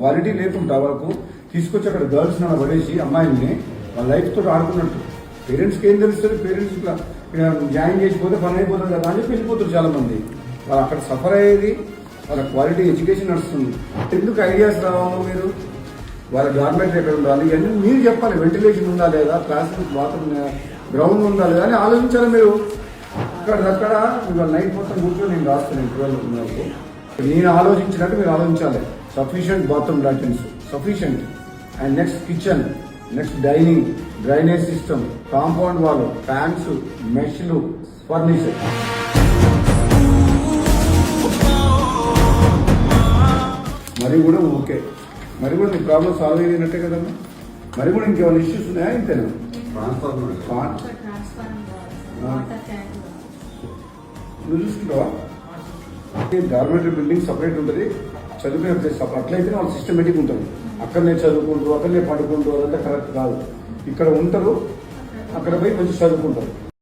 Quality లేకుండా వాళ్ళకు తీసుకొచ్చి అక్కడ గర్ల్స్ అలా పడేసి అమ్మాయిల్ని వాళ్ళ లైఫ్ తోటి ఆడుకున్నట్టు. పేరెంట్స్కి ఏం తెలుస్తుంది? పేరెంట్స్ ఇట్లా జాయిన్ చేసిపోతే పని అయిపోతుంది కదా అని చెప్పి వెళ్ళిపోతారు చాలా మంది. వాళ్ళు అక్కడ సఫర్ అయ్యేది, వాళ్ళ క్వాలిటీ ఎడ్యుకేషన్ నడుస్తుంది. ఎందుకు ఐడియాస్ రావాలో మీరు? వాళ్ళ గవర్నమెంట్ ఎక్కడ ఉండాలి ఇవన్నీ మీరు చెప్పాలి. వెంటిలేషన్ ఉందా లేదా, క్లాస్ బాత్రూమ్ గ్రౌండ్ ఉందా లేదా అని ఆలోచించాలి మీరు. అక్కడ ఇవాళ నైట్ మొత్తం కూర్చొని నేను రాస్తాను 12 వరకు. నేను ఆలోచించినట్టు మీరు ఆలోచించాలి. Sufficient bathroom latrines, sufficient. And next kitchen, next dining, drainage system, compound wall, fans, మెష్లు, ఫర్నిచర్. మరి కూడా ఓకే, మరి కూడా నీ ప్రాబ్లమ్ సాల్వ్ అయినట్టే కదమ్మా. మరి కూడా ఇంకేమైనా ఇష్యూస్ ఉన్నాయా? ఇంతేనా? నువ్వు చూసుకుంటావా? గవర్నమెంట్ బిల్డింగ్ సపరేట్ ఉంటుంది, చదువుకునే ప్లేస్ అట్లయితే వాళ్ళు సిస్టమేటిక్ ఉంటుంది. అక్కడనే చదువుకుంటారు, అక్కడనే పడుకుంటారు, అదంతా కరెక్ట్ కాదు. ఇక్కడ ఉంటారు, అక్కడ పోయి కొంచెం చదువుకుంటారు.